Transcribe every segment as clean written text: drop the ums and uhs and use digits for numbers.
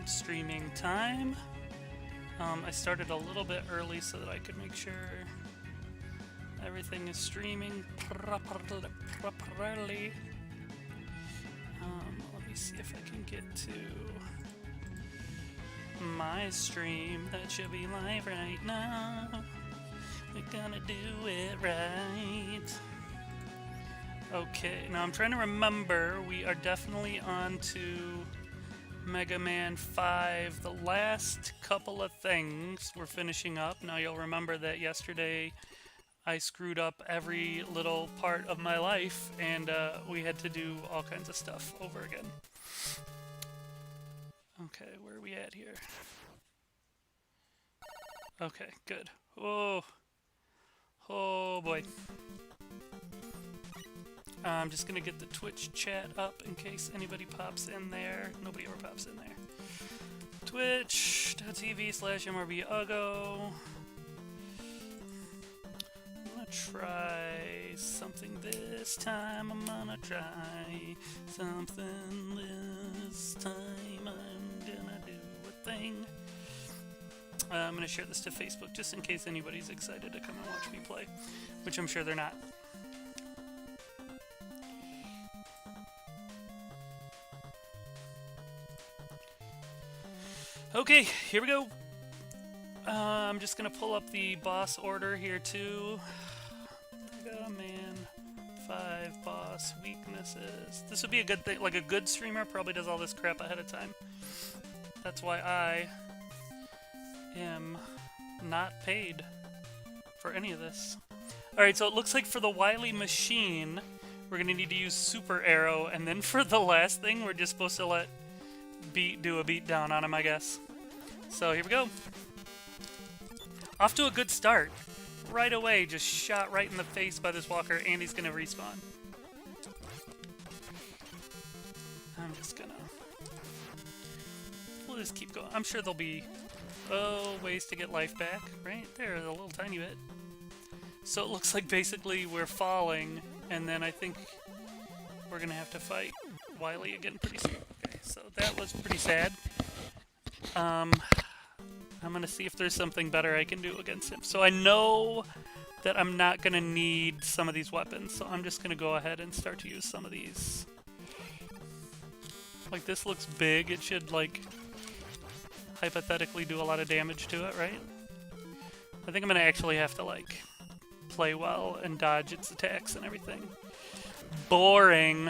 streaming time. I started a little bit early so that I could make sure everything is streaming properly. Let me see if I can get to my stream. That should be live right now. We're gonna do it right. Okay, now I'm trying to remember. We are definitely on to Mega Man 5. The last couple of things we're finishing up. Now you'll remember that yesterday I screwed up every little part of my life, and we had to do all kinds of stuff over again. Okay, where are we at here? Okay, good. Oh boy. I'm just gonna get the Twitch chat up in case anybody pops in there. Nobody ever pops in there. Twitch.tv/MRBUggo. I'm gonna try something this time. I'm gonna try something this time. I'm gonna do a thing. I'm gonna share this to Facebook just in case anybody's excited to come and watch me play, which I'm sure they're not. Okay, here we go. I'm just gonna pull up the boss order here too. Mega Man 5 boss weaknesses. This would be a good thing. Like a good streamer probably does all this crap ahead of time. That's why I am not paid for any of this. Alright, so it looks like for the Wily Machine, we're gonna need to use Super Arrow, and then for the last thing, we're just supposed to let do a beat down on him, I guess. So here we go. Off to a good start. Right away, just shot right in the face by this walker, and he's gonna respawn. I'm just gonna... We'll just keep going. I'm sure there'll be ways to get life back. Right there, a little tiny bit. So it looks like basically we're falling, and then I think we're gonna have to fight Wily again pretty soon. Okay, so that was pretty sad. I'm gonna see if there's something better I can do against him. So I know that I'm not gonna need some of these weapons, so I'm just gonna go ahead and start to use some of these. Like, this looks big. It should, like, hypothetically do a lot of damage to it, right? I think I'm gonna actually have to, like, play well and dodge its attacks and everything. Boring.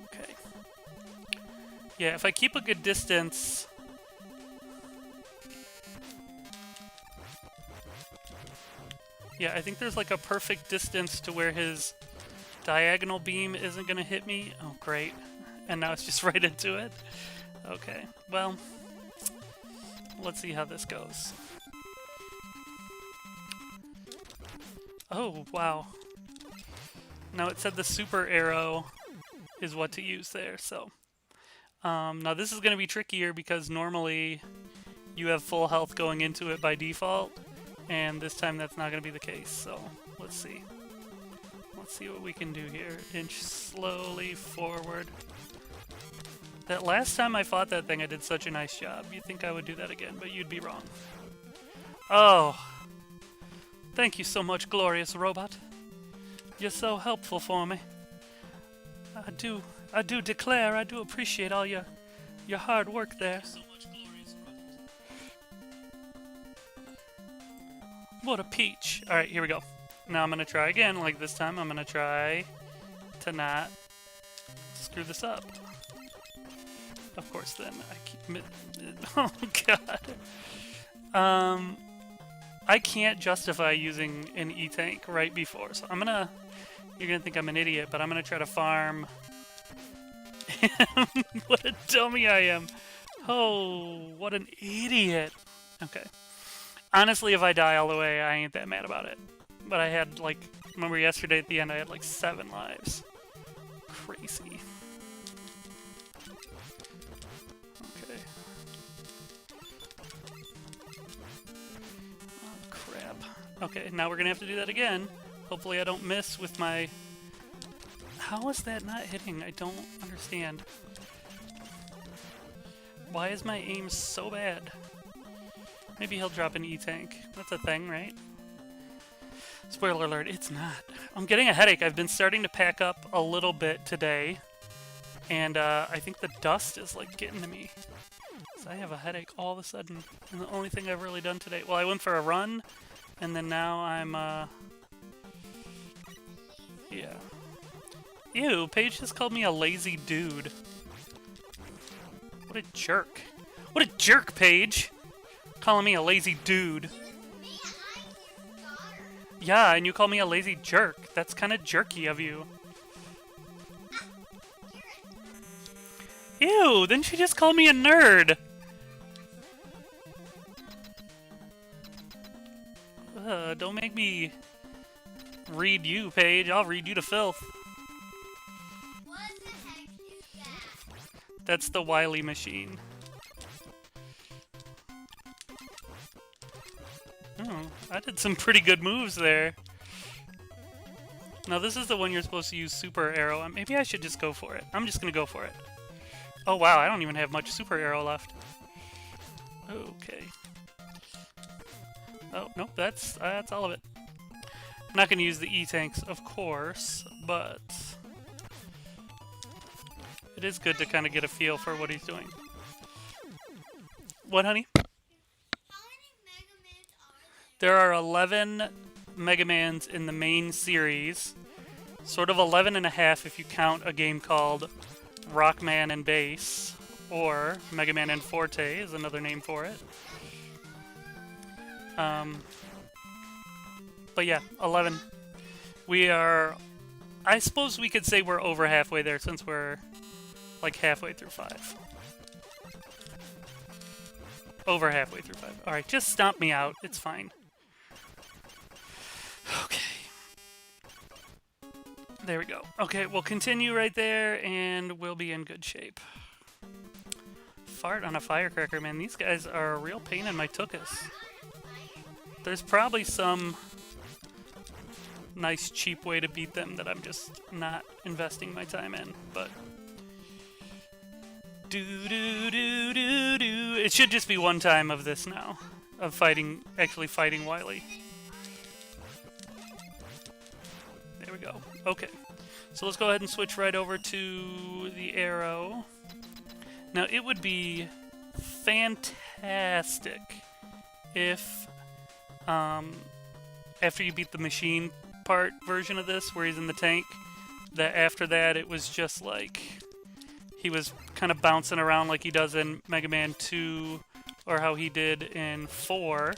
Okay. Yeah, if I keep a good distance... Yeah, I think there's like a perfect distance to where his diagonal beam isn't gonna hit me. Oh, great. And now it's just right into it. Okay, well, let's see how this goes. Oh, wow. Now it said the Super Arrow is what to use there, so... now this is going to be trickier because normally you have full health going into it by default, and this time that's not going to be the case, so let's see. Let's see what we can do here. Inch slowly forward. That last time I fought that thing, I did such a nice job. You'd think I would do that again, but you'd be wrong. Oh! Thank you so much, glorious robot. You're so helpful for me. I do declare, I do appreciate all your hard work there. What a peach. Alright, here we go. Now I'm gonna try again, like this time I'm gonna try to not screw this up. Of course then, I keep... Oh god. I can't justify using an E-Tank right before, so I'm gonna... You're gonna think I'm an idiot, but I'm gonna try to farm... What a dummy I am. Oh, what an idiot. Okay. Honestly, if I die all the way, I ain't that mad about it. But I had, like... Remember yesterday at the end, I had, like, 7 lives. Crazy. Okay. Oh, crap. Okay, now we're gonna have to do that again. Hopefully I don't miss with my... How is that not hitting? I don't understand. Why is my aim so bad? Maybe he'll drop an E-Tank. That's a thing, right? Spoiler alert, it's not. I'm getting a headache. I've been starting to pack up a little bit today. And I think the dust is like getting to me. So I have a headache all of a sudden. And the only thing I've really done today... Well, I went for a run. And then now I'm, yeah. Ew, Paige just called me a lazy dude. What a jerk. What a jerk, Paige! Calling me a lazy dude. Yeah, and you call me a lazy jerk. That's kind of jerky of you. Ew, then she just called me a nerd. Don't make me read you, Paige. I'll read you to filth. What the heck is that? That's the Wily machine. Oh, I did some pretty good moves there. Now this is the one you're supposed to use super arrow. Maybe I should just go for it. I'm just gonna go for it. Oh wow, I don't even have much super arrow left. Okay. Oh, nope, that's all of it. I'm not gonna use the E-Tanks, of course, but it is good to kind of get a feel for what he's doing. What, honey? How many Mega Mans are There are 11 Mega Mans in the main series. Sort of 11 and a half if you count a game called Rockman and Bass, or Mega Man and Forte is another name for it. But yeah, 11. We are... I suppose we could say we're over halfway there since we're like halfway through 5. Over halfway through 5. Alright, just stomp me out. It's fine. Okay. There we go. Okay, we'll continue right there, and we'll be in good shape. Fart on a firecracker, man. These guys are a real pain in my tuchus. There's probably some nice, cheap way to beat them that I'm just not investing my time in, but... Do-do-do-do-do. It should just be one time of this now. Of fighting, actually fighting Wily. There we go. Okay. So let's go ahead and switch right over to the arrow. Now, it would be fantastic if, after you beat the machine part version of this, where he's in the tank, that after that it was just like, he was kind of bouncing around like he does in Mega Man 2, or how he did in 4.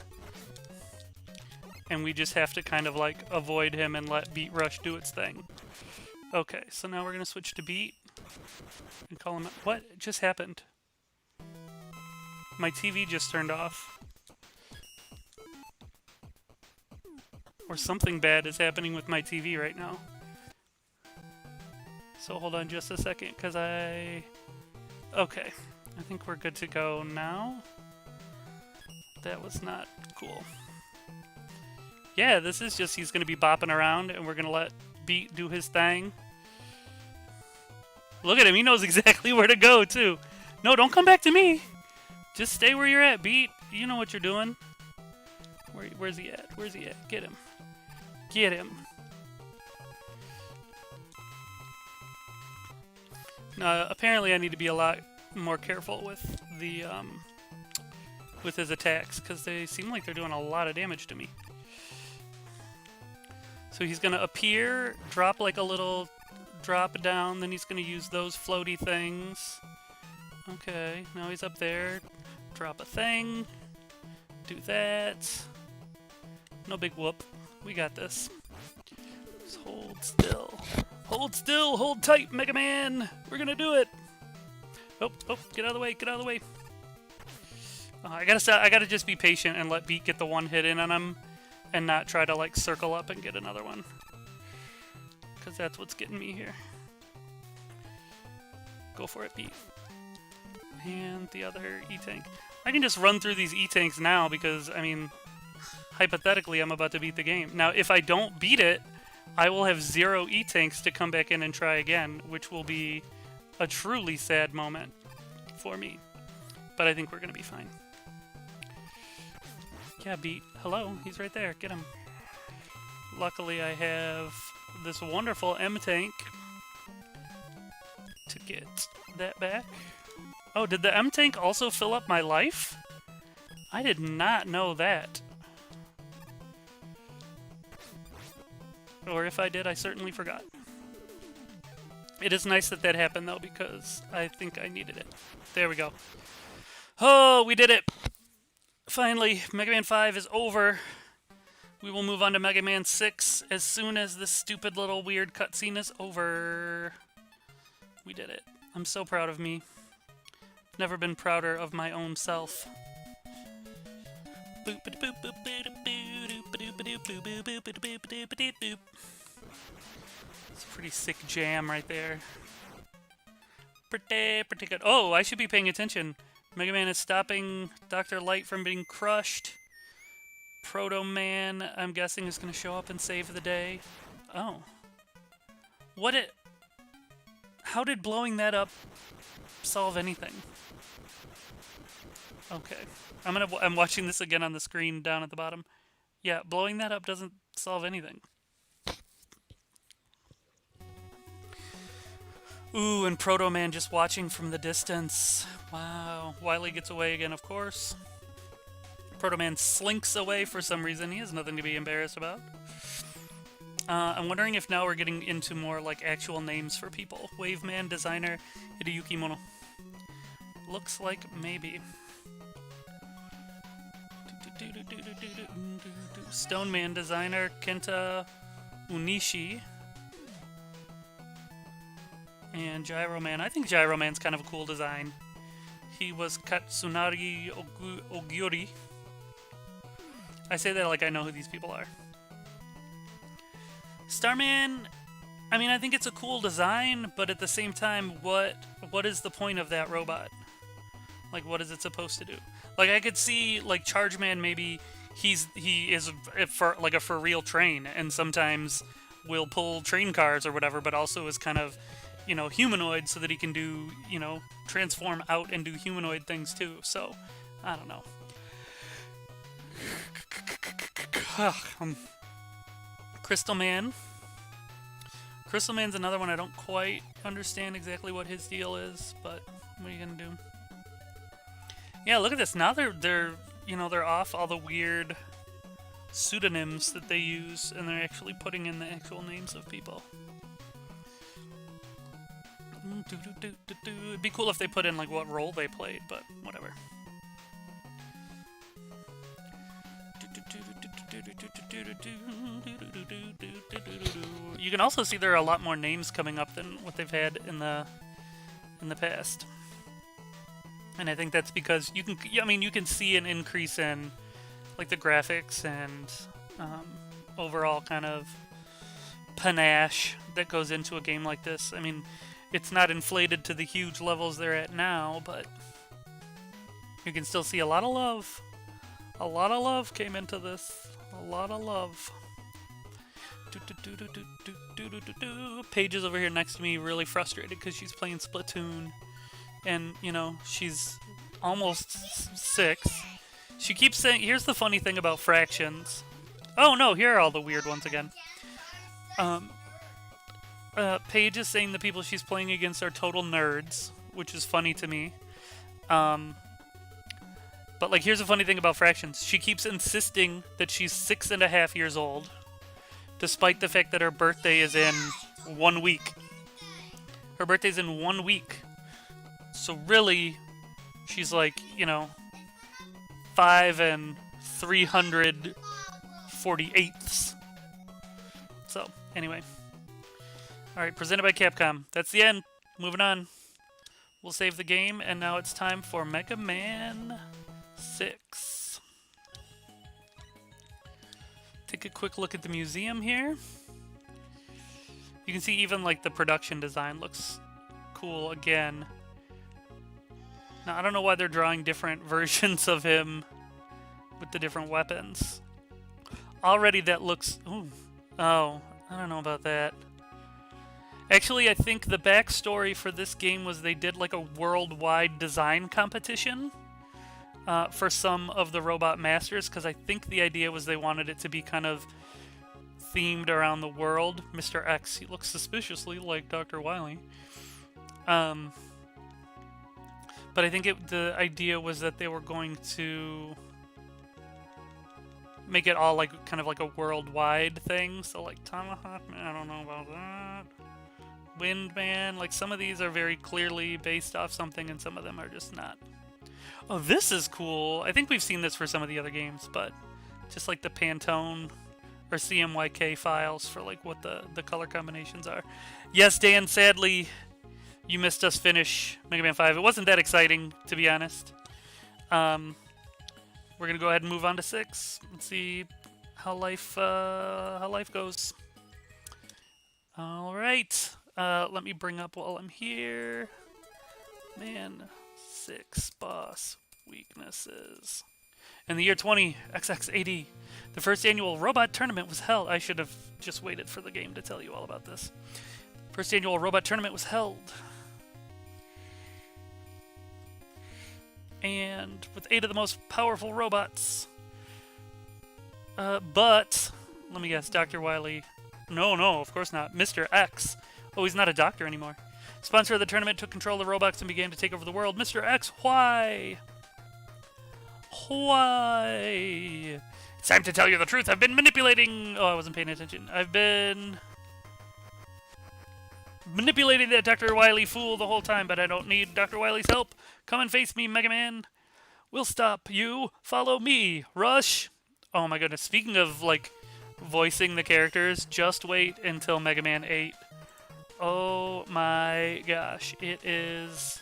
And we just have to kind of like avoid him and let Beat Rush do its thing. Okay, so now we're gonna switch to Beat and call him. What just happened? My TV just turned off. Or something bad is happening with my TV right now. So hold on just a second, because okay, I think we're good to go now. That was not cool. Yeah, this is just, he's going to be bopping around, and we're going to let Beat do his thing. Look at him, he knows exactly where to go, too. No, don't come back to me. Just stay where you're at, Beat. You know what you're doing. Where's he at? Where's he at? Get him. Get him. Apparently I need to be a lot more careful with the, with his attacks, because they seem like they're doing a lot of damage to me. So he's going to appear, drop like a little drop down, then he's going to use those floaty things. Okay, now he's up there. Drop a thing. Do that. No big whoop. We got this. Just hold still. Hold still, hold tight, Mega Man! We're gonna do it! Oh, get out of the way, get out of the way. I gotta just be patient and let Beat get the one hit in on him, and not try to like circle up and get another one. Because that's what's getting me here. Go for it, Beat. And the other E-Tank. I can just run through these E-Tanks now because, I mean, hypothetically I'm about to beat the game. Now, if I don't beat it, I will have 0 E-Tanks to come back in and try again, which will be a truly sad moment for me. but I think we're gonna be fine. Yeah, Beat. Hello, he's right there. Get him. Luckily, I have this wonderful M-Tank to get that back. Oh, did the M-Tank also fill up my life? I did not know that. Or if I did, I certainly forgot. It is nice that that happened, though, because I think I needed it. There we go. Oh, we did it! Finally, Mega Man 5 is over. We will move on to Mega Man 6 as soon as this stupid little weird cutscene is over. We did it. I'm so proud of me. Never been prouder of my own self. It's a pretty sick jam right there. Pretty good. Oh, I should be paying attention. Mega Man is stopping Dr. Light from being crushed. Proto Man, I'm guessing, is going to show up and save the day. Oh. How did blowing that up solve anything? Okay. I'm watching this again on the screen down at the bottom. Yeah, blowing that up doesn't solve anything. Ooh, and Proto Man just watching from the distance. Wow. Wily gets away again, of course. Proto Man slinks away for some reason. He has nothing to be embarrassed about. I'm wondering if now we're getting into more like actual names for people. Waveman, Designer, Hideyuki Mono. Looks like maybe. Stone Man, Designer, Kenta Unishi. And Gyro Man. I think Gyro Man's kind of a cool design. He was Katsunari Ogiuri. I say that like I know who these people are. Starman, I mean, I think it's a cool design, but at the same time, what is the point of that robot? Like, what is it supposed to do? Like, I could see, like, Chargeman, maybe he is for like a for real train, and sometimes will pull train cars or whatever, but also is kind of, you know, humanoid so that he can do, you know, transform out and do humanoid things too. So, I don't know. Crystal Man. Crystal Man's another one I don't quite understand exactly what his deal is, but what are you gonna do? Yeah, look at this. Now they're you know, they're off all the weird pseudonyms that they use, and they're actually putting in the actual names of people. It'd be cool if they put in like what role they played, but whatever. You can also see there are a lot more names coming up than what they've had in the past. And I think that's because you can see an increase in like the graphics and overall kind of panache that goes into a game like this. I mean, it's not inflated to the huge levels they're at now, but you can still see a lot of love. A lot of love came into this. A lot of love. Paige is over here next to me, really frustrated because she's playing Splatoon. And, you know, she's almost 6. She keeps saying, here's the funny thing about fractions. Oh no, here are all the weird ones again. Paige is saying the people she's playing against are total nerds, which is funny to me. But, like, here's the funny thing about fractions. She keeps insisting that she's 6.5 years old, despite the fact that her birthday is in 1 week. Her birthday's in 1 week. So really, she's like, you know, 5 348ths. So, anyway. Alright, presented by Capcom. That's the end. Moving on. We'll save the game, and now it's time for Mega Man 6. Take a quick look at the museum here. You can see even like the production design looks cool again. Now I don't know why they're drawing different versions of him with the different weapons. Already that looks... Ooh. Oh, I don't know about that. Actually, I think the backstory for this game was they did like a worldwide design competition. for some of the Robot Masters, because I think the idea was they wanted it to be kind of themed around the world. Mr. X, he looks suspiciously like Dr. Wily. But I think the idea was that they were going to make it all like kind of like a worldwide thing. So like Tomahawk Man, I don't know about that. Windman, like some of these are very clearly based off something and some of them are just not. Oh, this is cool. I think we've seen this for some of the other games, but just like the Pantone or CMYK files for like what the color combinations are. Yes, Dan, sadly, you missed us finish Mega Man 5. It wasn't that exciting, to be honest. We're going to go ahead and move on to 6. Let's see how life goes. All right. Let me bring up while I'm here. Man, 6 boss weaknesses. In the year 20 XXAD, the first annual robot tournament was held. I should have just waited for the game to tell you all about this. First annual robot tournament was held. And with 8 of the most powerful robots. But, let me guess, Dr. Wily. No, of course not. Mr. X. Oh, he's not a doctor anymore. Sponsor of the tournament took control of the robots and began to take over the world. Mr. X, why? Why? It's time to tell you the truth. I've been manipulating... Oh, I wasn't paying attention. I've been manipulating that Dr. Wily fool the whole time, but I don't need Dr. Wily's help. Come and face me, Mega Man. We'll stop you. Follow me. Rush. Oh my goodness. Speaking of, like, voicing the characters, just wait until Mega Man 8. Oh my gosh. It is...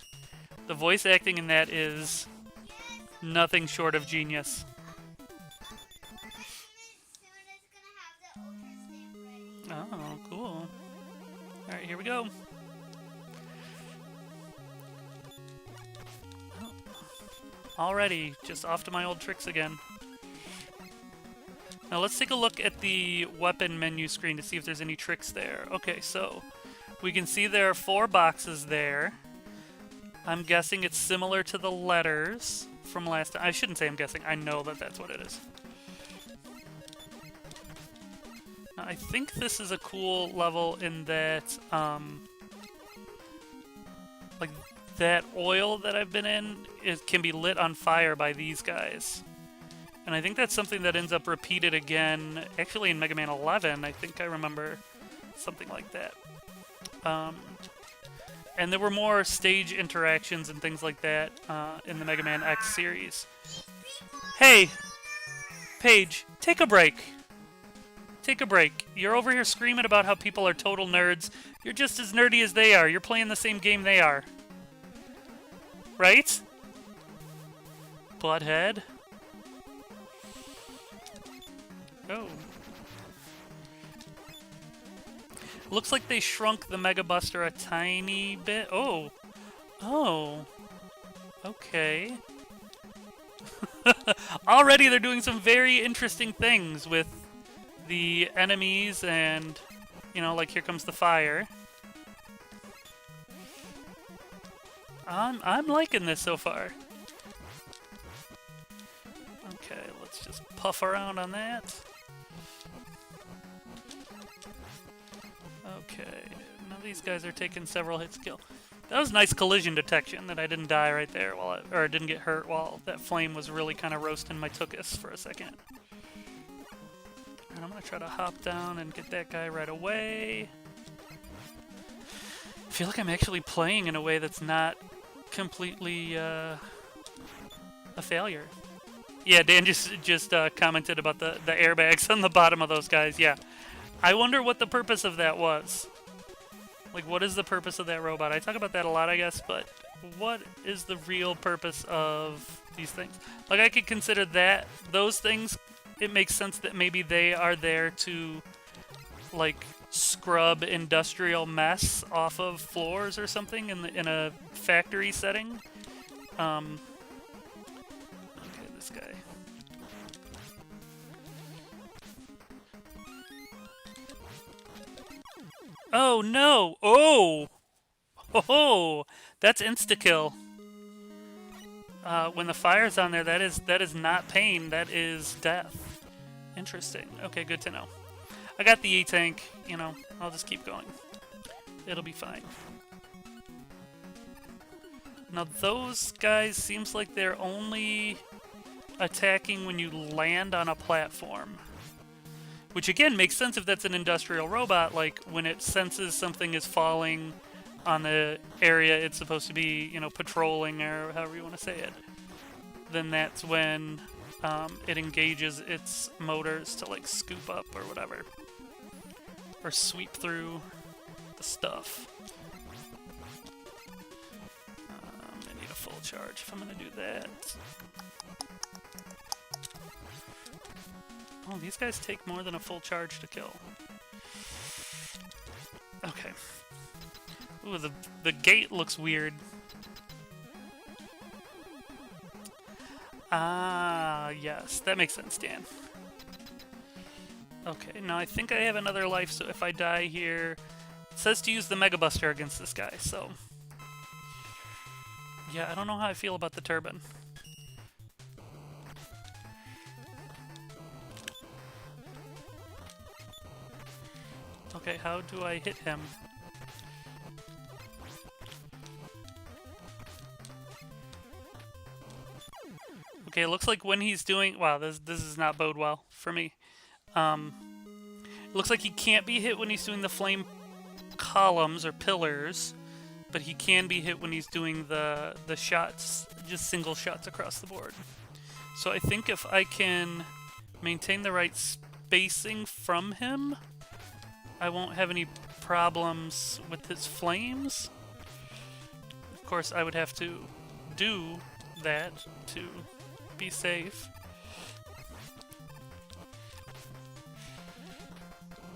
The voice acting in that is nothing short of genius. Oh, cool. Alright, here we go. Already, just off to my old tricks again. Now let's take a look at the weapon menu screen to see if there's any tricks there. Okay, so we can see there are 4 boxes there. I'm guessing it's similar to the letters from last time. I shouldn't say I'm guessing. I know that that's what it is. Now, I think this is a cool level in that, like, that oil that I've been in can be lit on fire by these guys. And I think that's something that ends up repeated again, actually in Mega Man 11, I think I remember something like that. And there were more stage interactions and things like that in the Mega Man X series. Hey! Paige, take a break. Take a break. You're over here screaming about how people are total nerds. You're just as nerdy as they are. You're playing the same game they are. Right? Butthead. Oh. Looks like they shrunk the Mega Buster a tiny bit. Oh. Oh. Okay. Already they're doing some very interesting things with the enemies and, you know, like here comes the fire. I'm liking this so far. Okay, let's just puff around on that. Okay, now these guys are taking several hits kill. That was nice collision detection that I didn't die right there or didn't get hurt while that flame was really kind of roasting my tuchus for a second. And I'm gonna try to hop down and get that guy right away. I feel like I'm actually playing in a way that's not completely a failure. Yeah, Dan just commented about the airbags on the bottom of those guys. Yeah, I wonder what the purpose of that was. Like, what is the purpose of that robot? I talk about that a lot, I guess, but what is the real purpose of these things? Like, I could consider those things, it makes sense that maybe they are there to, like, scrub industrial mess off of floors or something in a factory setting. Okay, this guy. Oh no! Oh! Oh! That's insta-kill. When the fire's on there, that is not pain, that is death. Interesting. Okay, good to know. I got the E-Tank, you know, I'll just keep going. It'll be fine. Now those guys seems like they're only attacking when you land on a platform. Which again makes sense if that's an industrial robot, like when it senses something is falling on the area it's supposed to be, you know, patrolling or however you want to say it. Then that's when it engages its motors to like scoop up or whatever. Or sweep through the stuff. I need a full charge if I'm going to do that. Oh, these guys take more than a full charge to kill. Okay. Ooh, the gate looks weird. Ah, yes. That makes sense, Dan. Okay, now I think I have another life, so if I die here... It says to use the Mega Buster against this guy, so... Yeah, I don't know how I feel about the turbine. Okay, how do I hit him? Okay, it looks like when he's doing... Wow, this does not bode well for me. It looks like he can't be hit when he's doing the flame columns or pillars, but he can be hit when he's doing the shots, just single shots across the board. So I think if I can maintain the right spacing from him, I won't have any problems with his flames. Of course, I would have to do that to be safe.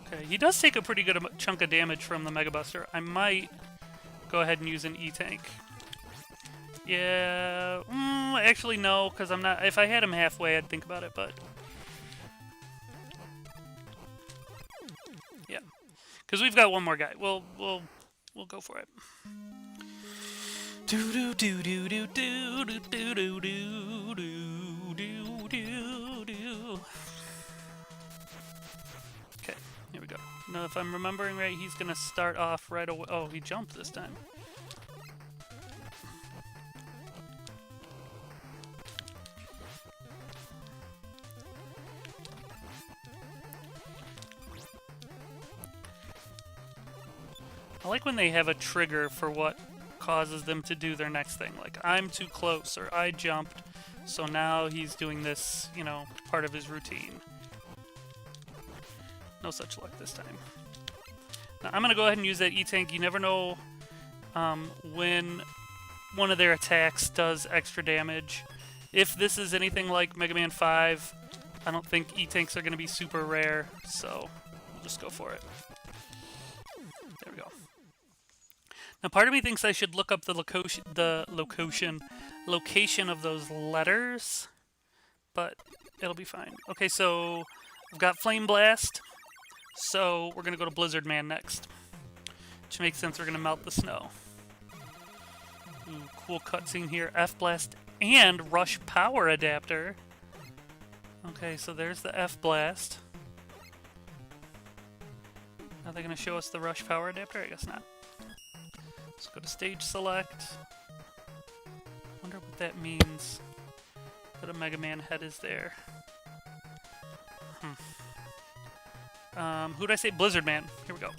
Okay, he does take a pretty good chunk of damage from the Mega Buster. I might go ahead and use an E-Tank. Yeah, actually no, because I'm not. If I had him halfway, I'd think about it, but yeah, because we've got one more guy. We'll go for it. Do do do do do do do do do do do do do. Okay, here we go. Now, if I'm remembering right, he's gonna start off right away. Oh, he jumped this time. I like when they have a trigger for what causes them to do their next thing. Like, I'm too close, or I jumped, so now he's doing this, you know, part of his routine. No such luck this time. Now, I'm going to go ahead and use that E-Tank. You never know when one of their attacks does extra damage. If this is anything like Mega Man 5, I don't think E-Tanks are going to be super rare, so we'll just go for it. There we go. Now, part of me thinks I should look up the location of those letters, but it'll be fine. Okay, so I've got Flame Blast, so we're gonna go to Blizzard Man next, which makes sense. We're gonna melt the snow. Ooh, cool cutscene here. F Blast and Rush Power Adapter. Okay, so there's the F Blast. Are they gonna show us the Rush Power Adapter? I guess not. Let's go to Stage Select. Wonder what that means. That a Mega Man head is there. Who'd I say? Blizzard Man. Here we go.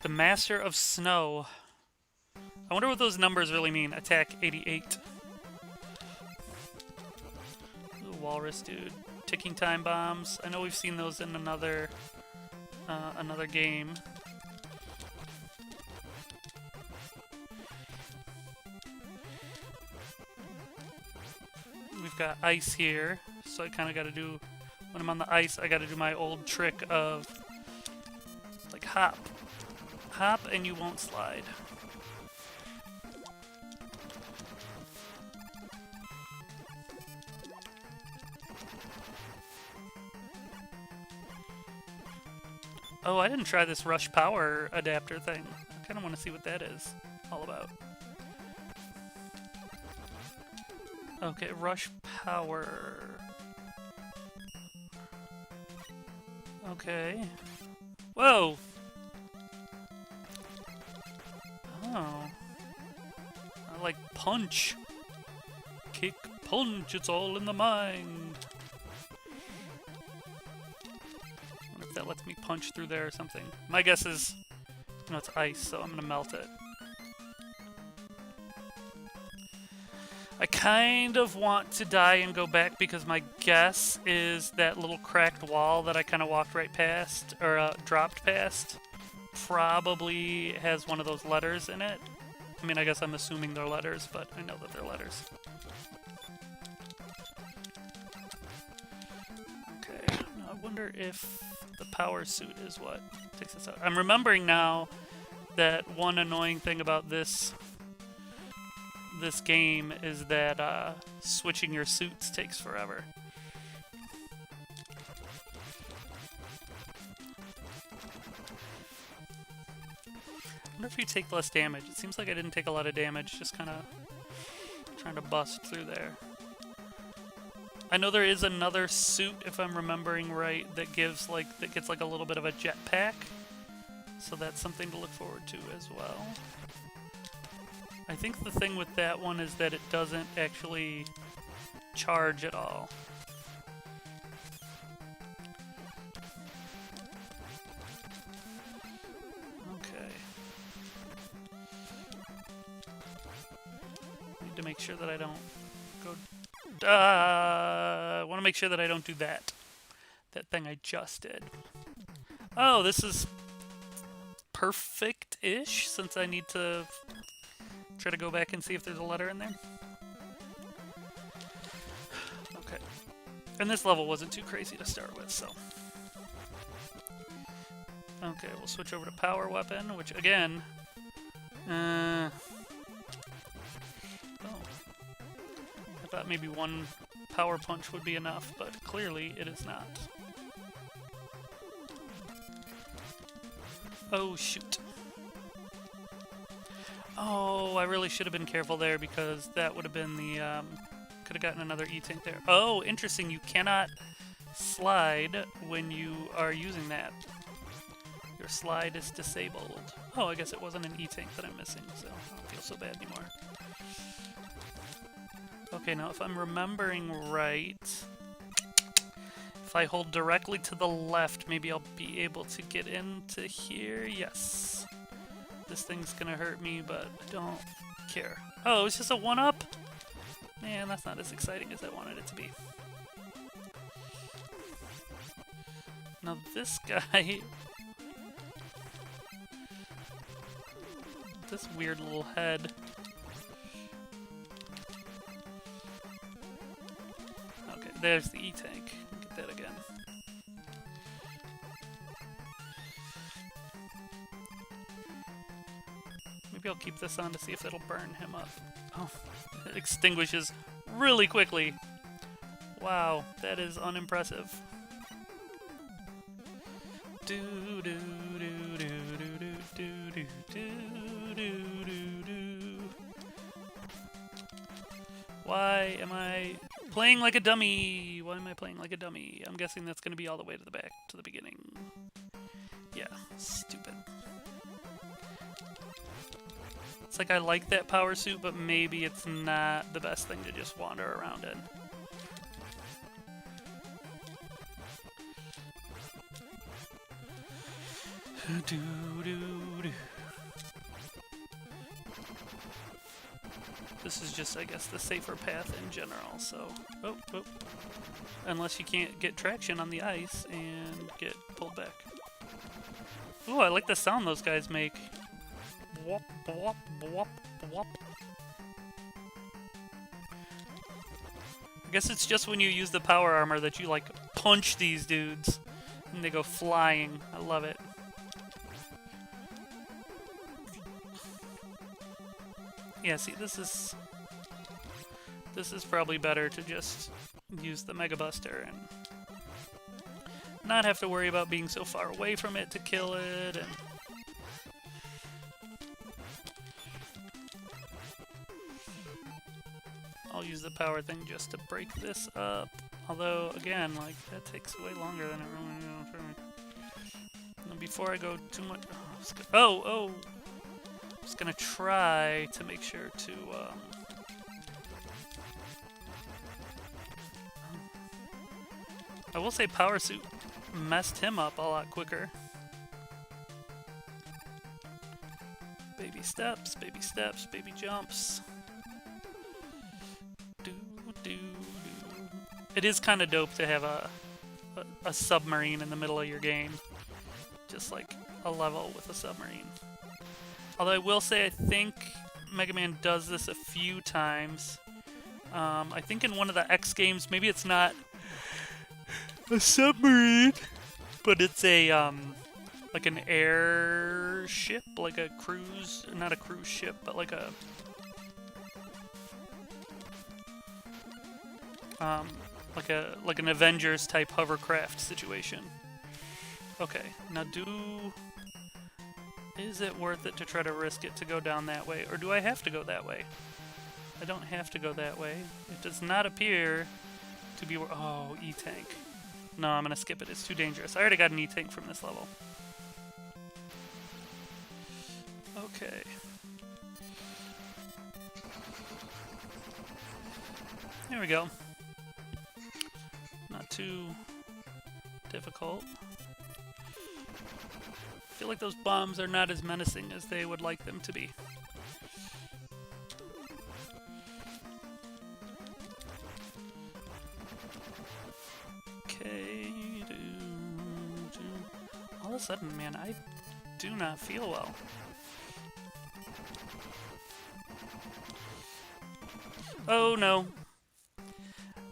The Master of Snow. I wonder what those numbers really mean. Attack 88. Ooh, Walrus dude. Ticking time bombs. I know we've seen those in another game. We've got ice here, so I kind of got to do, when I'm on the ice, I got to do my old trick of, like, hop. Hop and you won't slide. Oh, I didn't try this Rush Power Adapter thing. Kind of want to see what that is all about. Okay, rush power. Okay. Whoa! Oh. I like punch. Kick, punch, it's all in the mind. I wonder if that lets me punch through there or something. My guess is, you know, it's ice, so I'm gonna melt it. I kind of want to die and go back because my guess is that little cracked wall that I kind of walked right past, or dropped past, probably has one of those letters in it. I mean, I guess I'm assuming they're letters, but I know that they're letters. Okay, now I wonder if the power suit is what takes us out. I'm remembering now that one annoying thing about this game is that switching your suits takes forever. I wonder if you take less damage. It seems like I didn't take a lot of damage, just kind of trying to bust through there. I know there is another suit, if I'm remembering right, that gets like a little bit of a jetpack. So that's something to look forward to as well. I think the thing with that one is that it doesn't actually charge at all. Okay. Need to make sure that I don't go... I want to make sure that I don't do that. That thing I just did. Oh, this is perfect-ish, since I need to try to go back and see if there's a letter in there. Okay. And this level wasn't too crazy to start with, so... Okay, we'll switch over to power weapon, which, again... Oh. I thought maybe one power punch would be enough, but clearly it is not. Oh, shoot. Oh, I really should have been careful there because that would have been the, could have gotten another E-Tank there. Oh, interesting, you cannot slide when you are using that. Your slide is disabled. Oh, I guess it wasn't an E-Tank that I'm missing, so I don't feel so bad anymore. Okay, now if I'm remembering right, if I hold directly to the left, maybe I'll be able to get into here. Yes. This thing's gonna hurt me, but I don't care. Oh, it's just a 1-up? Man, that's not as exciting as I wanted it to be. Now this guy... This weird little head... Okay, there's the E-Tank. Get that again. Maybe I'll keep this on to see if it'll burn him up. Oh, it extinguishes really quickly. Wow, that is unimpressive. Do do do do do do do do do do. Why am I playing like a dummy? Why am I playing like a dummy? I'm guessing that's going to be all the way to the back, to the beginning. Yeah, stupid. It's like I like that power suit, but maybe it's not the best thing to just wander around in. Do, do, do. This is just, I guess, the safer path in general, so... Oh, oh. Unless you can't get traction on the ice and get pulled back. Ooh, I like the sound those guys make. Bwop, bwop, bwop, bwop. I guess it's just when you use the power armor that you, like, punch these dudes and they go flying. I love it. Yeah, see, this is probably better to just use the Mega Buster and not have to worry about being so far away from it to kill it, and I'll use the power thing just to break this up. Although, again, like, that takes way longer than it really, you know, for me. And before I go too much... Oh! I'm just gonna try to make sure to, I will say Power Suit messed him up a lot quicker. Baby steps, baby jumps. It is kind of dope to have a submarine in the middle of your game. Just like a level with a submarine. Although I will say I think Mega Man does this a few times. I think in one of the X games, maybe it's not a submarine, but it's a like an airship, like a cruise, not a cruise ship, but like a like an Avengers type hovercraft situation. Okay, now is it worth it to try to risk it to go down that way, or do I have to go that way? I don't have to go that way. It does not appear to be. Oh, E-Tank. No, I'm gonna skip it. It's too dangerous. I already got an E-Tank from this level. Okay. There we go. Not too difficult. I feel like those bombs are not as menacing as they would like them to be. Okay. All of a sudden, man, I do not feel well. Oh no.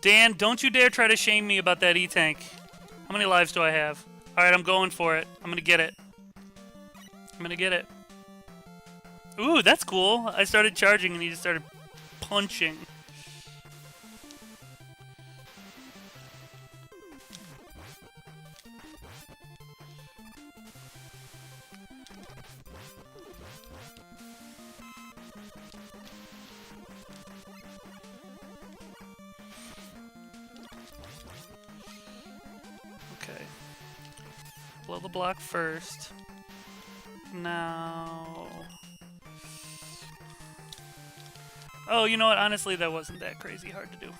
Dan, don't you dare try to shame me about that E-Tank. How many lives do I have? Alright, I'm going for it. I'm gonna get it. I'm gonna get it. Ooh, that's cool. I started charging and he just started punching. Okay. Blow the block first. Now... Oh, you know what? Honestly, that wasn't that crazy hard to do.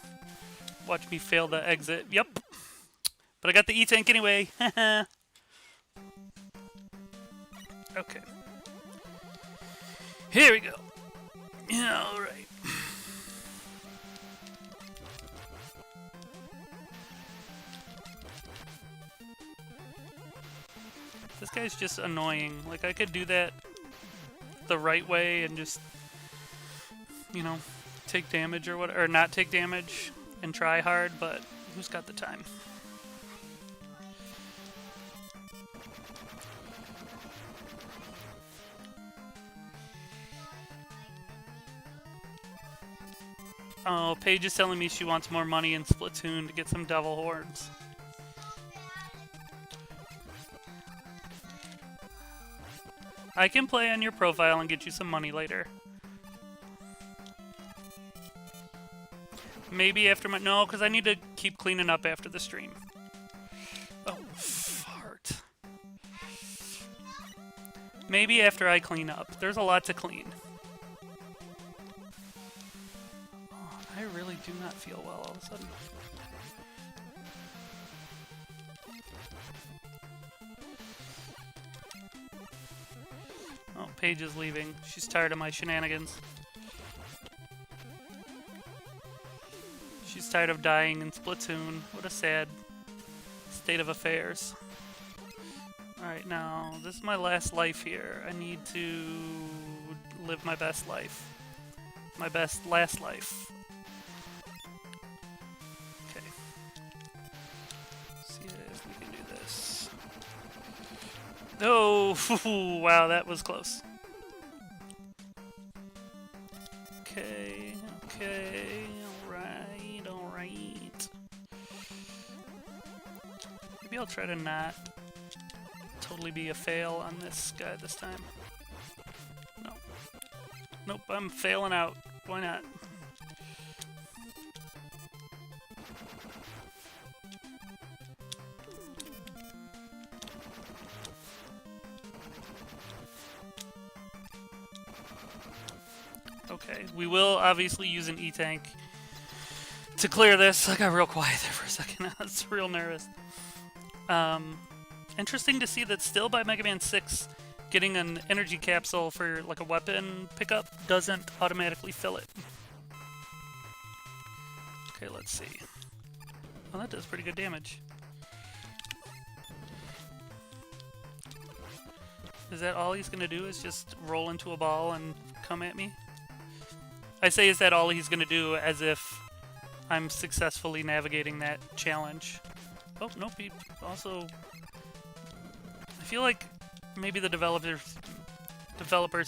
Watch me fail the exit. Yep. But I got the E-Tank anyway. Okay. Here we go. Alright. This guy's just annoying. Like, I could do that the right way and just, you know, take damage or whatever, or not take damage and try hard, but who's got the time? Oh, Paige is telling me she wants more money in Splatoon to get some devil horns. I can play on your profile and get you some money later. Maybe after my... No, because I need to keep cleaning up after the stream. Oh, fart. Maybe after I clean up. There's a lot to clean. Oh, I really do not feel well all of a sudden. Oh, Paige is leaving. She's tired of my shenanigans. She's tired of dying in Splatoon. What a sad state of affairs. Alright, now, this is my last life here. I need to live my best life. My best last life. Okay. See if we can do this. Oh, wow, that was close. Okay, okay, alright. Maybe I'll try to not totally be a fail on this guy this time. No. Nope, I'm failing out. Why not? Okay, we will obviously use an E-Tank to clear this. I got real quiet there for a second. I was real nervous. Interesting to see that still by Mega Man 6, getting an energy capsule for like a weapon pickup doesn't automatically fill it. Okay, let's see. Well, that does pretty good damage. Is that all he's gonna do, is just roll into a ball and come at me? I say, is that all he's gonna do, as if I'm successfully navigating that challenge. Oh, nope, he also... I feel like maybe the developers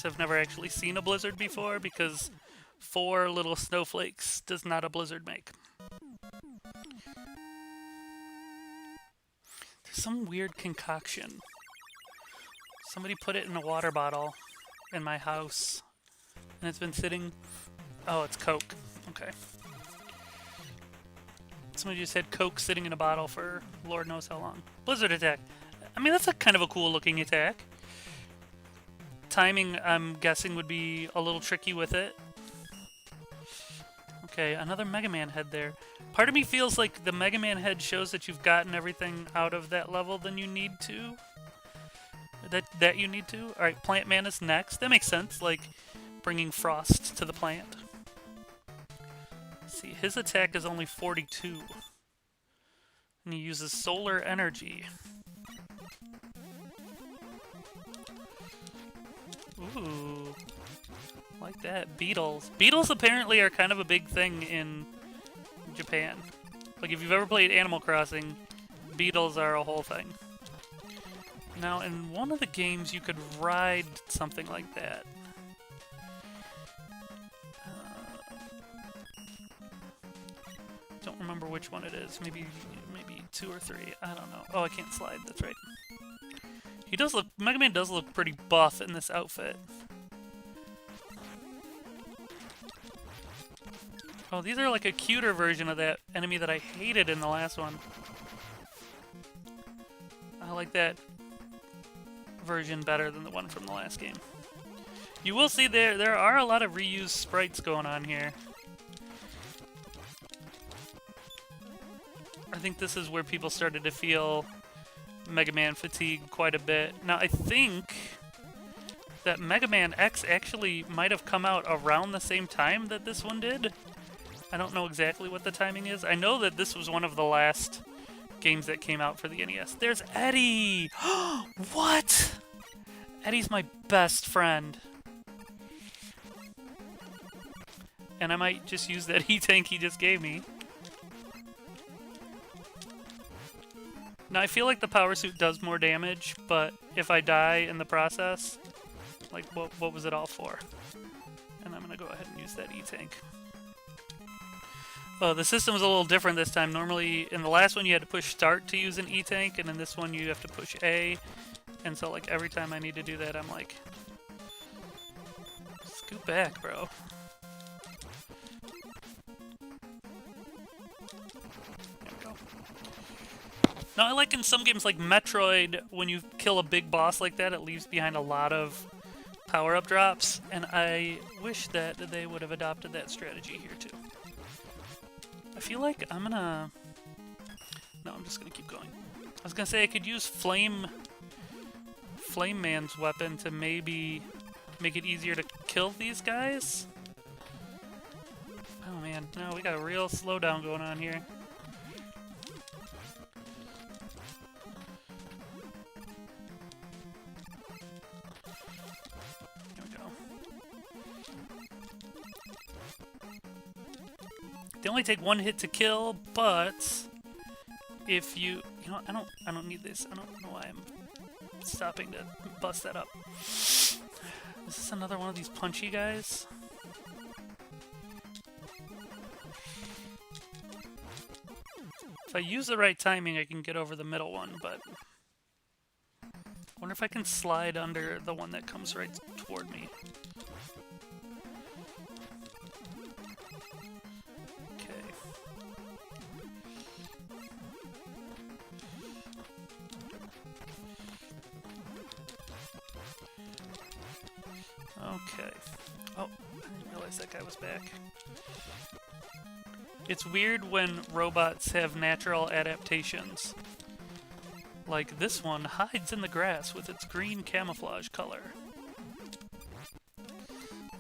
have never actually seen a blizzard before, because 4 little snowflakes does not a blizzard make. There's some weird concoction. Somebody put it in a water bottle in my house, and it's been sitting... Oh, it's Coke. Okay. Somebody just had Coke sitting in a bottle for Lord knows how long. Blizzard attack. I mean, that's a kind of a cool looking attack. Timing, I'm guessing, would be a little tricky with it. Okay, another Mega Man head there. Part of me feels like the Mega Man head shows that you've gotten everything out of that level than you need to. That you need to. Alright, Plant Man is next. That makes sense, like bringing frost to the plant. Let's see, his attack is only 42. And he uses solar energy. Ooh. Like that. Beetles. Beetles apparently are kind of a big thing in Japan. Like, if you've ever played Animal Crossing, beetles are a whole thing. Now, in one of the games, you could ride something like that. Don't remember which one it is. Maybe 2 or 3. I don't know. Oh, I can't slide. That's right. He does look... Mega Man does look pretty buff in this outfit. Oh, these are like a cuter version of that enemy that I hated in the last one. I like that version better than the one from the last game. You will see there are a lot of reused sprites going on here. I think this is where people started to feel Mega Man fatigue quite a bit. Now, I think that Mega Man X actually might have come out around the same time that this one did. I don't know exactly what the timing is. I know that this was one of the last games that came out for the NES. There's Eddie! What? Eddie's my best friend. And I might just use that E-Tank he just gave me. Now, I feel like the power suit does more damage, but if I die in the process, like, what was it all for? And I'm gonna go ahead and use that E-Tank. Oh, the system was a little different this time. Normally, in the last one, you had to push start to use an E-Tank, and in this one, you have to push A. And so, like, every time I need to do that, I'm like, scoot back, bro. There we go. Now, I like in some games like Metroid, when you kill a big boss like that, it leaves behind a lot of power-up drops, and I wish that they would have adopted that strategy here, too. I feel like I'm gonna... No, I'm just gonna keep going. I was gonna say I could use Flame Man's weapon to maybe make it easier to kill these guys. Oh man, no, we got a real slowdown going on here. There we go. They only take 1 hit to kill, but if you know, I don't need this. I don't know why I'm stopping to bust that up. Is this another one of these punchy guys? If I use the right timing, I can get over the middle one, but I wonder if I can slide under the one that comes right toward me. Okay. Oh, I didn't realize that guy was back. It's weird when robots have natural adaptations. Like this one hides in the grass with its green camouflage color.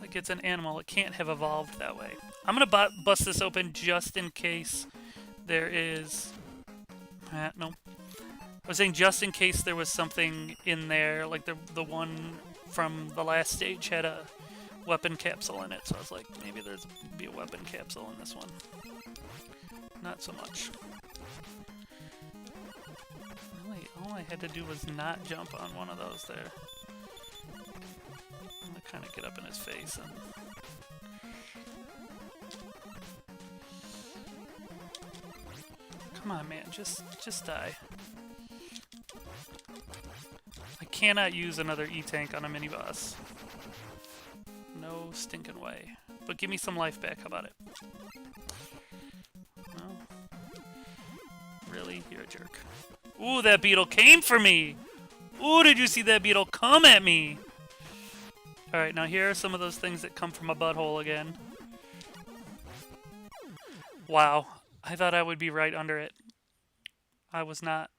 Like it's an animal, it can't have evolved that way. I'm gonna bust this open just in case there is... no. I was saying just in case there was something in there, like the one from the last stage had a weapon capsule in it, so I was like, maybe there's be a weapon capsule in this one. Not so much. Really, all I had to do was not jump on one of those there. I'm gonna kind of get up in his face and... Come on, man, just die. I cannot use another E-Tank on a mini-boss. No stinking way. But give me some life back, how about it? No. Really? You're a jerk. Ooh, that beetle came for me! Ooh, did you see that beetle come at me? Alright, now here are some of those things that come from a butthole again. Wow. I thought I would be right under it. I was not.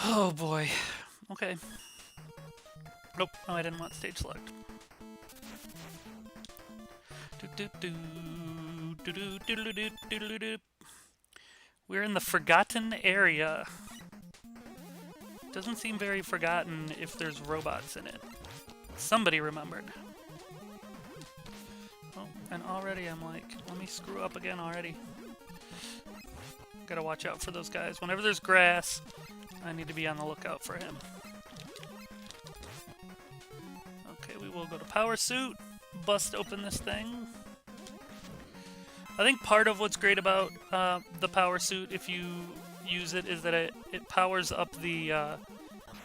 Oh boy. Okay. Nope. No, I didn't want stage select. We're in the Forgotten area. Doesn't seem very forgotten if there's robots in it. Somebody remembered. Oh, and already I'm like, let me screw up again already. Gotta watch out for those guys. Whenever there's grass, I need to be on the lookout for him. Okay, we will go to power suit, bust open this thing. I think part of what's great about the power suit, if you use it, is that it powers up the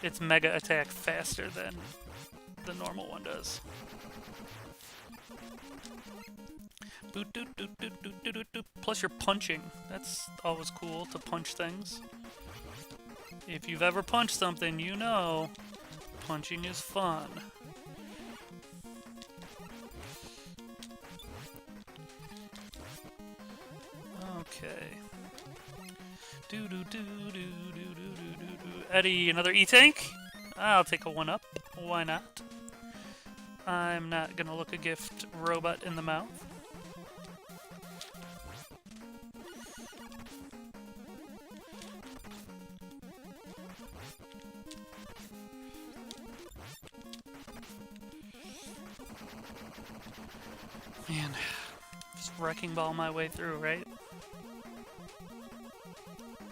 its mega attack faster than the normal one does. Plus you're punching. That's always cool to punch things. If you've ever punched something, you know punching is fun. Okay. Eddie, another E-Tank? I'll take a 1-up. Why not? I'm not gonna look a gift robot in the mouth. Man, just wrecking ball my way through, right?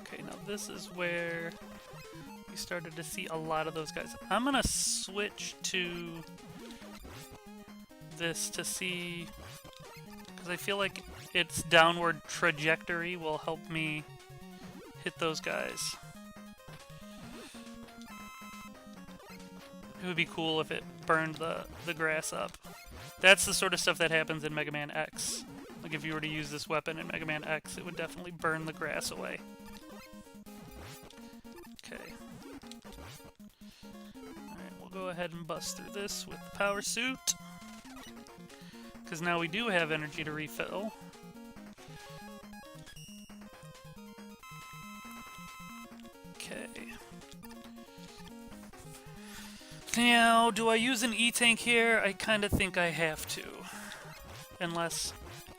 Okay, now this is where we started to see a lot of those guys. I'm gonna switch to this to see, because I feel like its downward trajectory will help me hit those guys. It would be cool if it burned the grass up. That's the sort of stuff that happens in Mega Man X. Like if you were to use this weapon in Mega Man X, it would definitely burn the grass away. Okay. Alright, we'll go ahead and bust through this with the power suit. Because now we do have energy to refill. Okay. Now, do I use an E-Tank here? I kind of think I have to. Unless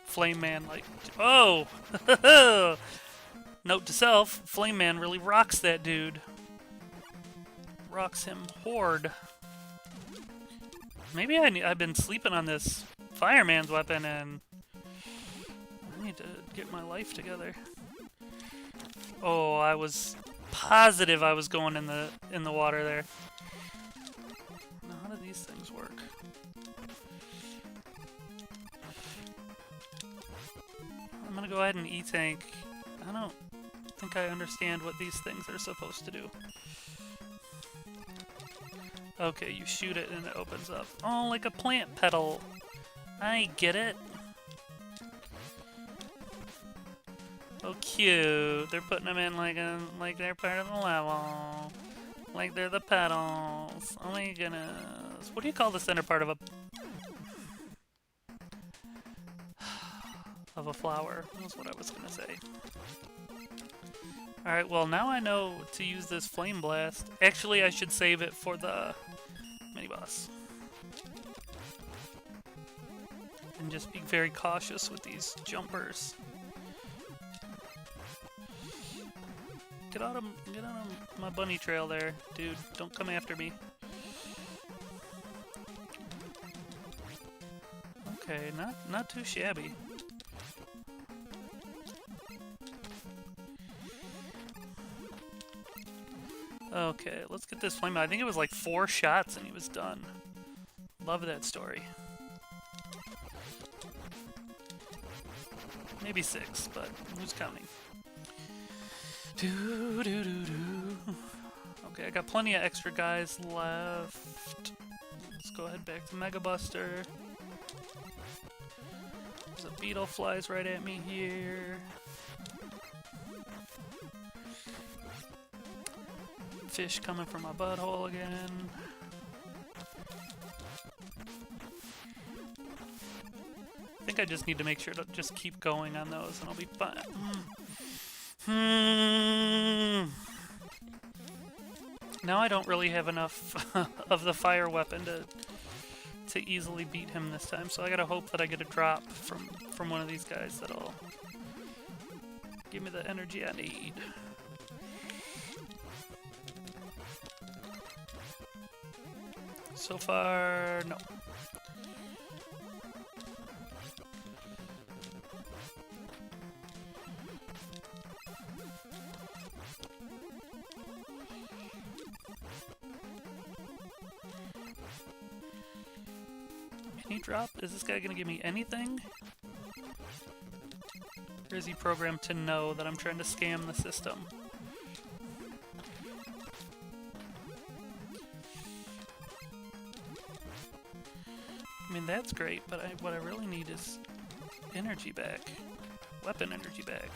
Flame Man, like... Oh! Note to self, Flame Man really rocks that dude. Rocks him hard. Maybe I've been sleeping on this Fireman's weapon and... I need to get my life together. Oh, I was positive I was going in the water there. How do these things work? I'm gonna go ahead and E-Tank. I don't think I understand what these things are supposed to do. Okay, you shoot it and it opens up. Oh, like a plant petal. I get it. Oh, cute. They're putting them in like they're part of the level. Like they're the petals. Oh my goodness. What do you call the center part of a flower? That's what I was gonna say. Alright, well now I know to use this flame blast. Actually, I should save it for the mini-boss. And just be very cautious with these jumpers. Get out of my bunny trail there, dude. Don't come after me. Okay, not too shabby. Okay, let's get this flame. I think it was like 4 shots and he was done. Love that story. Maybe 6, but who's counting? Okay, I got plenty of extra guys left. Let's go ahead back to Mega Buster. There's a beetle flies right at me here. Fish coming from my butthole again. I think I just need to make sure to just keep going on those and I'll be fine. Now I don't really have enough of the fire weapon to easily beat him this time, so I gotta hope that I get a drop from one of these guys that'll give me the energy I need. So far, no. Any drop? Is this guy gonna give me anything? Or is he programmed to know that I'm trying to scam the system? I mean, that's great, but what I really need is energy back. Weapon energy back.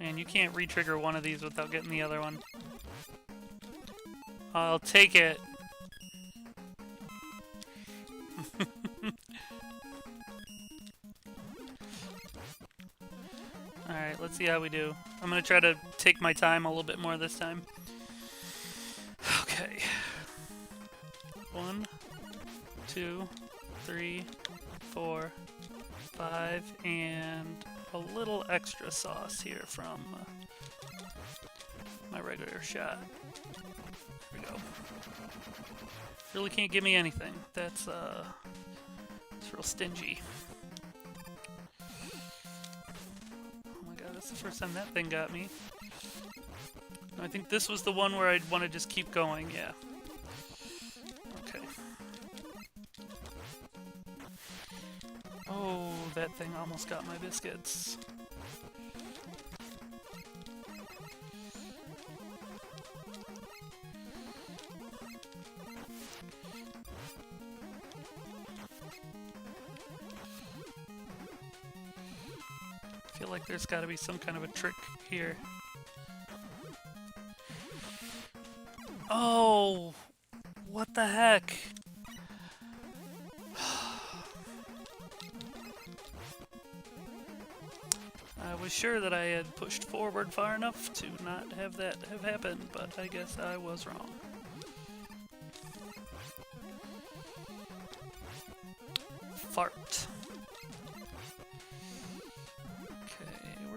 And you can't re-trigger one of these without getting the other one. I'll take it. Alright, let's see how we do. I'm gonna try to take my time a little bit more this time. Okay. 1, 2, 3, 4, 5, and a little extra sauce here from my regular shot. Here we go. Really can't give me anything. That's it's real stingy. That's the first time that thing got me. I think this was the one where I'd want to just keep going, yeah. Okay. Oh, that thing almost got my biscuits. I feel like there's got to be some kind of a trick here. Oh, what the heck? I was sure that I had pushed forward far enough to not have that have happened, but I guess I was wrong. Fart.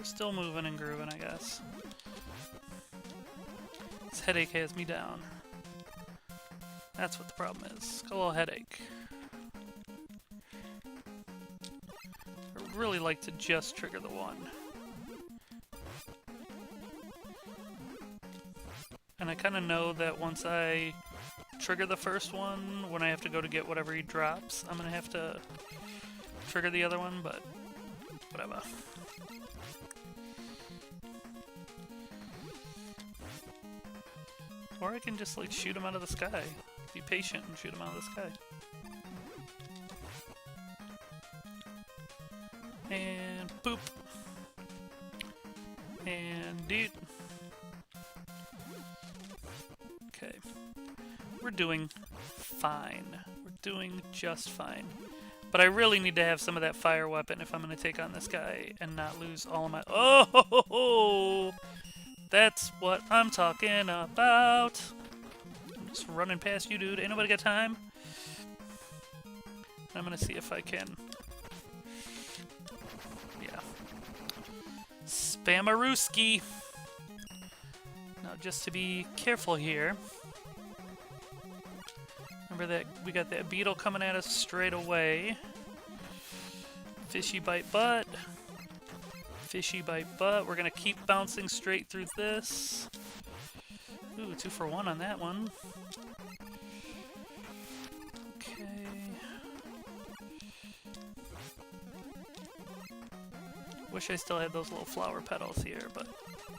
Still moving and grooving, I guess. This headache has me down. That's what the problem is. Got a little headache. I would really like to just trigger the one. And I kind of know that once I trigger the first one, when I have to go to get whatever he drops, I'm going to have to trigger the other one, but whatever. Or I can just, like, shoot him out of the sky. be patient and shoot him out of the sky. And boop. And dude. Okay. We're doing fine. We're doing just fine. But I really need to have some of that fire weapon if I'm going to take on this guy and not lose all of my... Oh! That's what I'm talking about. I'm just running past you, dude. Ain't nobody got time. I'm going to see if I can... Yeah. Spamarooski! Now, just to be careful here... Remember that we got that beetle coming at us straight away. Fishy bite butt. Fishy bite butt. We're gonna keep bouncing straight through this. Ooh, 2 for 1 on that one. Okay. Wish I still had those little flower petals here, but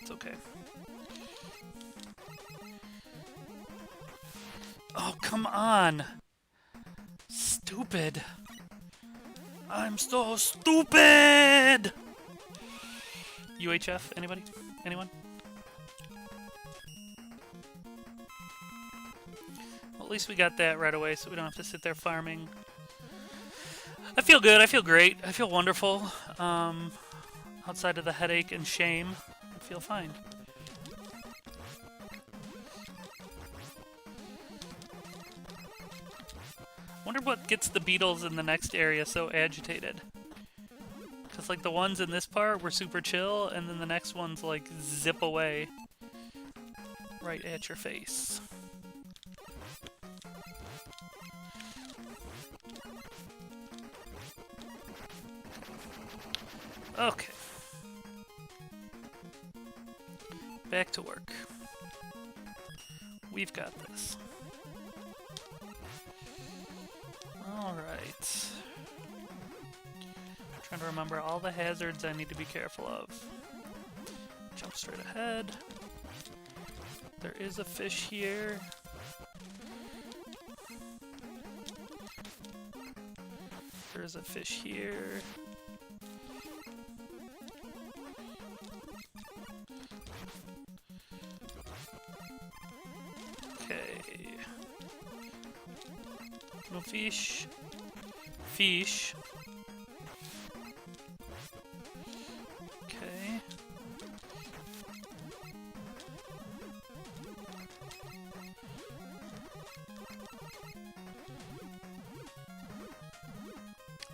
it's okay. Oh, come on! Stupid! I'm so stupid! UHF? Anybody? Anyone? Well, at least we got that right away, so we don't have to sit there farming. I feel good, I feel great, I feel wonderful. Outside of the headache and shame, I feel fine. Wonder what gets the beetles in the next area so agitated. Because, like, the ones in this part were super chill, and then the next ones, like, zip away. Right at your face. Okay. Back to work. We've got this. Alright. Trying to remember all the hazards I need to be careful of. Jump straight ahead. There is a fish here. There's a fish here. Okay. No fish. Fish. Okay.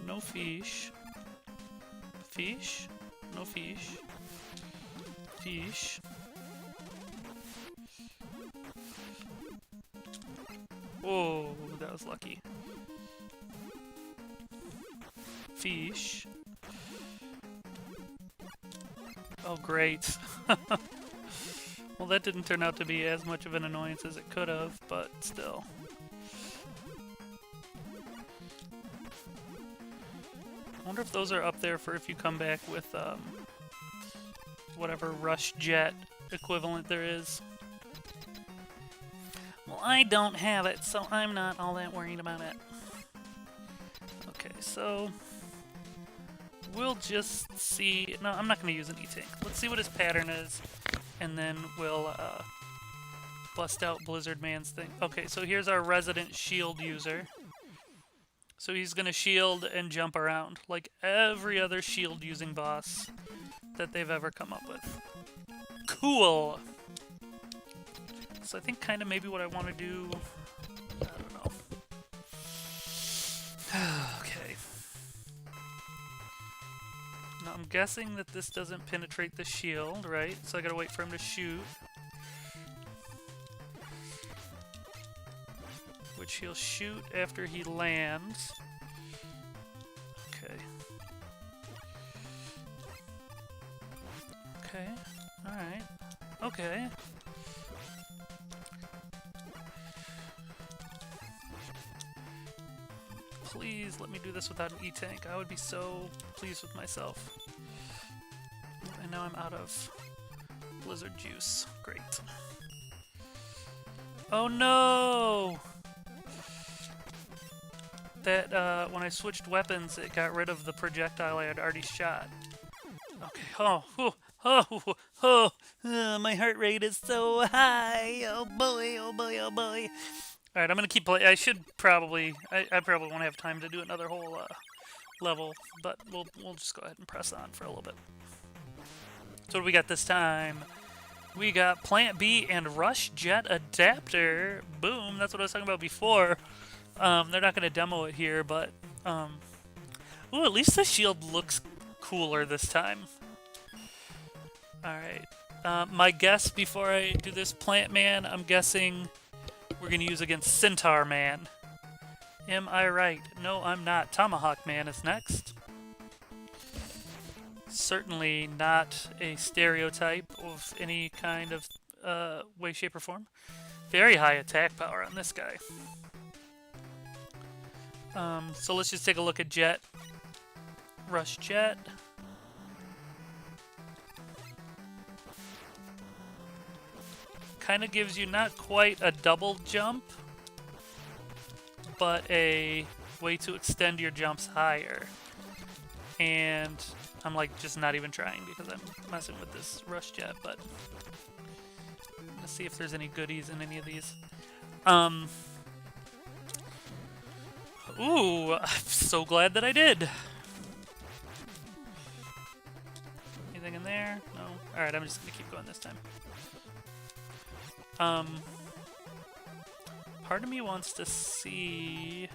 No fish. Fish. No fish. Fish. Oh, that was lucky. Fish. Oh, great. Well, that didn't turn out to be as much of an annoyance as it could have, but still. I wonder if those are up there for if you come back with whatever rush jet equivalent there is. Well, I don't have it, so I'm not all that worried about it. Okay, so we'll just see. No, I'm not going to use an E-Tank. Let's see what his pattern is, and then we'll bust out Blizzard Man's thing. Okay, so here's our resident shield user. So he's going to shield and jump around, like every other shield-using boss that they've ever come up with. Cool! So I think kind of maybe what I want to do... I don't know. Okay. Now I'm guessing that this doesn't penetrate the shield, right? So I gotta wait for him to shoot. Which he'll shoot after he lands. Okay. Okay. Alright. Okay. Please let me do this without an E-Tank. I would be so pleased with myself. And now I'm out of Blizzard juice. Great. Oh no! that when I switched weapons, it got rid of the projectile I had already shot. Okay. Oh, my heart rate is so high. Oh boy, oh boy, oh boy. Alright, I'm gonna keep playing. I probably won't have time to do another whole level, but we'll just go ahead and press on for a little bit. So what do we got this time? We got Plant B and Rush Jet Adapter. Boom, that's what I was talking about before. They're not gonna demo it here, but ooh, at least the shield looks cooler this time. Alright. My guess before I do this Plant Man, I'm guessing we're going to use against Centaur Man. Am I right? No, I'm not. Tomahawk Man is next. Certainly not a stereotype of any kind of way, shape, or form. Very high attack power on this guy. So let's just take a look at Jet. Rush Jet. Kind of gives you not quite a double jump, but a way to extend your jumps higher. And I'm like just not even trying because I'm messing with this Rush Jet, but let's see if there's any goodies in any of these. Ooh, I'm so glad that I did. Anything in there? No? Alright, I'm just gonna keep going this time. Part of me wants to see.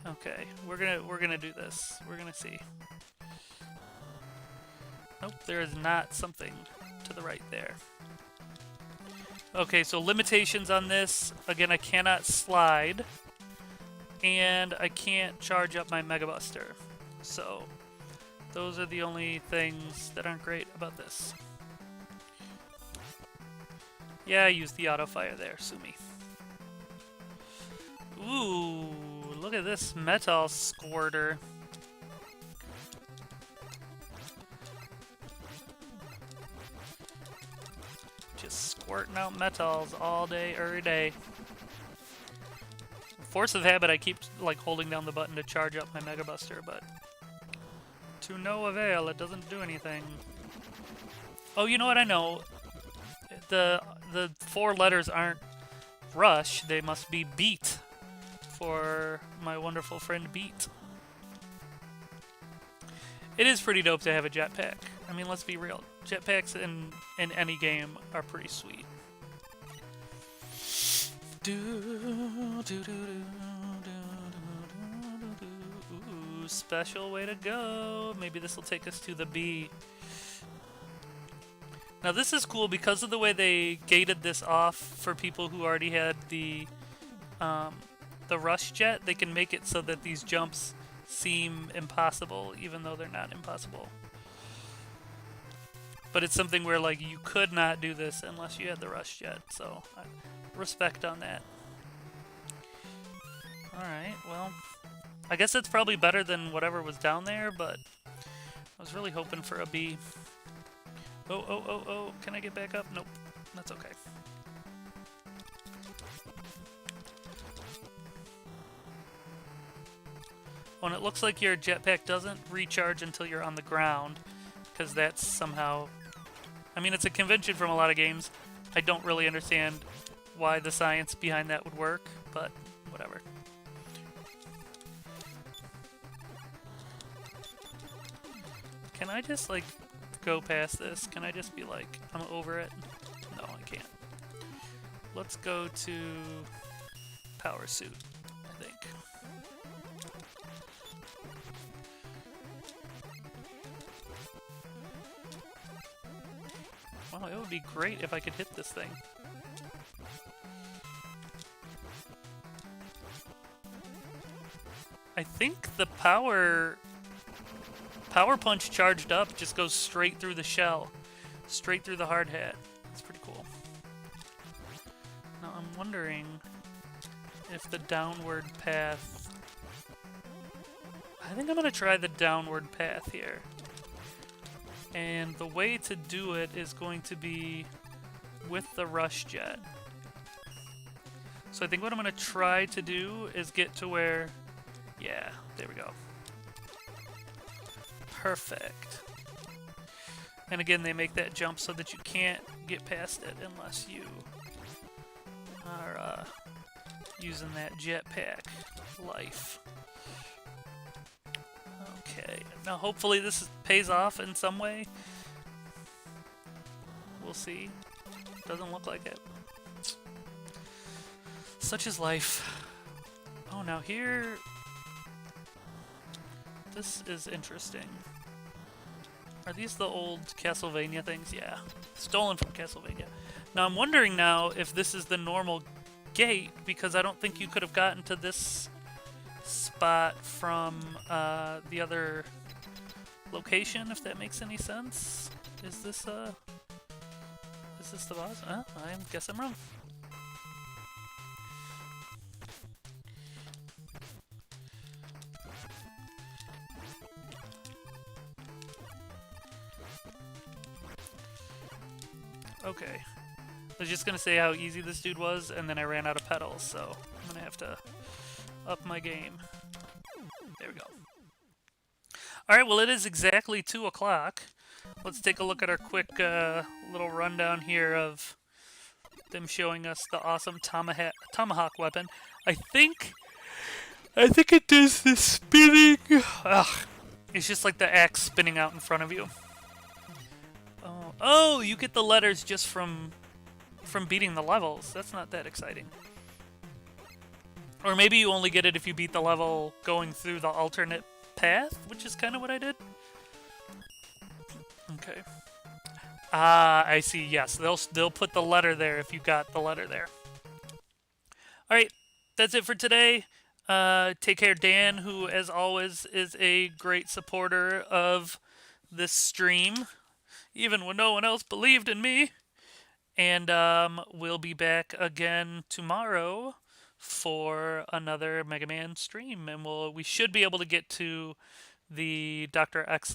Okay, we're gonna do this. We're gonna see. Nope, there is not something to the right there. Okay, so limitations on this. Again, I cannot slide, and I can't charge up my Mega Buster. So those are the only things that aren't great about this. Yeah, I used the auto fire there, sue me. Ooh, look at this metal squirter. Just squirting out metals all day, every day. Force of habit, I keep like holding down the button to charge up my Mega Buster, but to no avail, it doesn't do anything. Oh, you know what I know? The 4 letters aren't Rush, they must be Beat for my wonderful friend Beat. It is pretty dope to have a jetpack. I mean, let's be real. Jetpacks in any game are pretty sweet. Ooh, special way to go. Maybe this will take us to the B. Now this is cool because of the way they gated this off for people who already had the Rush Jet. They can make it so that these jumps seem impossible, even though they're not impossible. But it's something where like you could not do this unless you had the Rush Jet. So respect on that. All right, well, I guess it's probably better than whatever was down there, but I was really hoping for a B. Oh, can I get back up? Nope, that's okay. Oh, and it looks like your jetpack doesn't recharge until you're on the ground, because that's somehow... I mean, it's a convention from a lot of games. I don't really understand why the science behind that would work, but whatever. Can I just, like, go past this? Can I just be like, I'm over it? No, I can't. Let's go to Power Suit, I think. Wow, it would be great if I could hit this thing. I think the Power Punch charged up just goes straight through the shell. Straight through the hard hat. That's pretty cool. Now I'm wondering if the downward path... I think I'm going to try the downward path here. And the way to do it is going to be with the Rush Jet. So I think what I'm going to try to do is get to where... Yeah, there we go. Perfect. And again, they make that jump so that you can't get past it unless you are using that jetpack life. Okay, now hopefully this pays off in some way. We'll see. Doesn't look like it. Such is life. Oh, now here... This is interesting. Are these the old Castlevania things? Yeah. Stolen from Castlevania. Now I'm wondering now if this is the normal gate, because I don't think you could have gotten to this spot from the other location, if that makes any sense. Is this the boss? I guess I'm wrong. Okay. I was just gonna say how easy this dude was, and then I ran out of pedals, so I'm gonna have to up my game. There we go. Alright, well it is exactly 2 o'clock. Let's take a look at our quick little rundown here of them showing us the awesome tomahawk weapon. I think it does the spinning. Ugh. It's just like the axe spinning out in front of you. Oh, you get the letters just from beating the levels. That's not that exciting. Or maybe you only get it if you beat the level going through the alternate path, which is kind of what I did. Okay. Ah, I see. Yes, they'll put the letter there if you got the letter there. All right, that's it for today. Take care, Dan, who, as always, is a great supporter of this stream, even when no one else believed in me. And we'll be back again tomorrow for another Mega Man stream, and we should be able to get to the Dr. X